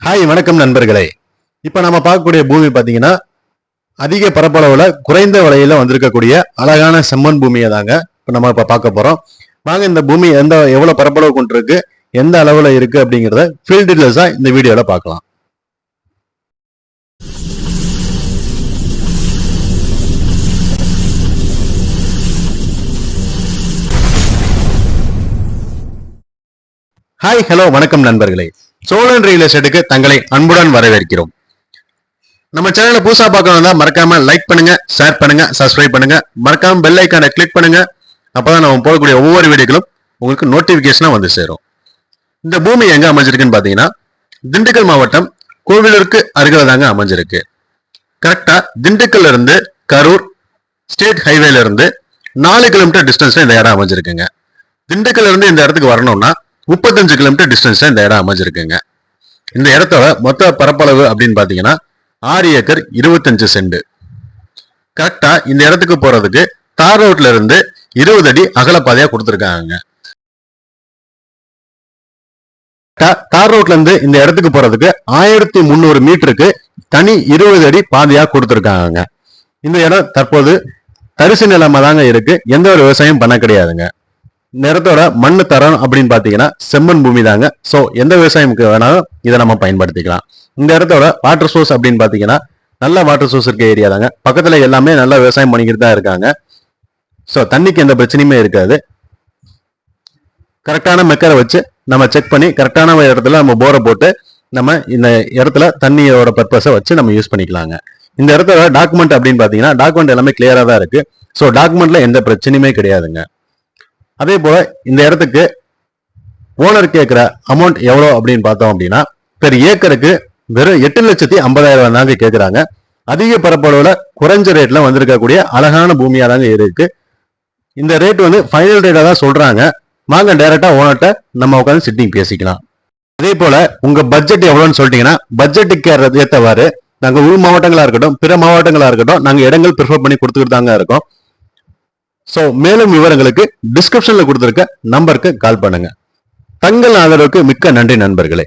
Hi வணக்கம் நண்பர்களே. இப்ப நம்ம பார்க்கக்கூடிய பூமி பாத்தீங்கன்னா அதிக பரப்பளவுல குறைந்த விலையில வந்திருக்கக்கூடிய அழகான செம்மண் பூமியை தாங்க இப்ப நம்ம பார்க்க போறோம். வாங்க இந்த பூமி எவ்வளவு பரப்பளவு கொண்டிருக்கு, எந்த அளவுல இருக்கு அப்படிங்கறத ஃபீல்ட் டீடைல்ஸா இந்த வீடியோல பார்க்கலாம். ஹாய் ஹலோ வணக்கம் நண்பர்களே. சோழன் ரியல் எஸ்டேட்டுக்கு தங்களை அன்புடன் வரவேற்கிறோம். நம்ம சேனலை புதுசா பார்க்கணும் மறக்காம லைக் பண்ணுங்க, ஷேர் பண்ணுங்க, சப்ஸ்கிரைப் பண்ணுங்க, மறக்காம பெல் ஐக்கானை கிளிக் பண்ணுங்க. அப்பதான் நம்ம போடக்கூடிய ஒவ்வொரு வீடியோக்களும் உங்களுக்கு நோட்டிபிகேஷனா வந்து சேரும். இந்த பூமி எங்க அமைஞ்சிருக்குன்னு பாத்தீங்கன்னா திண்டுக்கல் மாவட்டம் கோவிலூருக்கு அருகில தாங்க அமைஞ்சிருக்கு. கரெக்டா திண்டுக்கல்ல இருந்து கரூர் ஸ்டேட் ஹைவேல இருந்து 4 கிலோமீட்டர் டிஸ்டன்ஸ்ல இந்த இடம் அமைஞ்சிருக்குங்க. திண்டுக்கல்ல இருந்து இந்த இடத்துக்கு வரணும்னா 35 கிலோமீட்டர் டிஸ்டன்ஸ்ல இந்த இடம் அமைஞ்சிருக்குங்க. இந்த இடத்தோட மொத்த பரப்பளவு அப்படின்னு பாத்தீங்கன்னா 6 ஏக்கர் 25 சென்ட். கரெக்டா இந்த இடத்துக்கு போறதுக்கு தார் ரோட்ல இருந்து 20 அடி அகலப்பாதையா கொடுத்திருக்காங்க. தார் ரோட்ல இருந்து இந்த இடத்துக்கு போறதுக்கு 1300 மீட்டருக்கு தனி 20 அடி பாதையா கொடுத்திருக்காங்க. இந்த இடம் தற்போது தரிசு நிலமா தாங்க இருக்கு, எந்த ஒரு விவசாயம் பண்ண கிடையாதுங்க. நிலத்தோட மண்ணு தரம் அப்படின்னு பாத்தீங்கன்னா செம்மண் பூமி தாங்க. சோ எந்த விவசாயமுக்கு வேணாலும் இதை நம்ம பயன்படுத்திக்கலாம். இந்த இடத்தோட வாட்டர் சோர்ஸ் அப்படின்னு பாத்தீங்கன்னா நல்ல வாட்டர் சோர்ஸ் இருக்க ஏரியா தாங்க. பக்கத்துல எல்லாமே நல்ல விவசாயம் பண்ணிக்கிட்டு தான் இருக்காங்க. சோ தண்ணிக்கு எந்த பிரச்சனையுமே இருக்காது. கரெக்டான மெக்கரை வச்சு நம்ம செக் பண்ணி கரெக்டான இடத்துல நம்ம போரை போட்டு நம்ம இந்த இடத்துல தண்ணியோட பர்பஸை வச்சு நம்ம யூஸ் பண்ணிக்கலாங்க. இந்த இடத்தோட டாக்குமெண்ட் அப்படின்னு பாத்தீங்கன்னா டாக்குமெண்ட் எல்லாமே கிளியரா தான் இருக்கு. சோ டாக்குமெண்ட்ல எந்த பிரச்சனையுமே கிடையாதுங்க. அதே போல இந்த இடத்துக்கு ஓனர் கேட்கிற அமௌண்ட் எவ்வளவு அப்படின்னு பார்த்தோம் அப்படின்னா பெர் ஏக்கருக்கு வெறும் 8,50,000 தாங்க கேட்கிறாங்க. அதிக பரப்பளவுல குறைஞ்ச ரேட்ல வந்திருக்கக்கூடிய அழகான பூமியா தாங்க இருக்கு. இந்த ரேட் வந்து ஃபைனல் ரேட்டா தான் சொல்றாங்க. வாங்க டைரக்டா ஓனர்ட்ட நம்ம உட்காந்து சிட்டிங் பேசிக்கலாம். அதே போல உங்க பட்ஜெட் எவ்வளவுன்னு சொல்லிட்டீங்கன்னா பட்ஜெட்டுக்கு ஏற்றவாறு நாங்க உள் மாவட்டங்களா இருக்கட்டும் பிற மாவட்டங்களா இருக்கட்டும் நாங்க இடங்கள் ப்ரிஃபர் பண்ணி கொடுத்துக்கிட்டு தாங்க இருக்கோம். சோ மேலும் விவரங்களுக்கு டிஸ்கிரிப்ஷன்ல கொடுத்திருக்க நம்பருக்கு கால் பண்ணுங்க. தங்கள் ஆதரவுக்கு மிக்க நன்றி நண்பர்களே.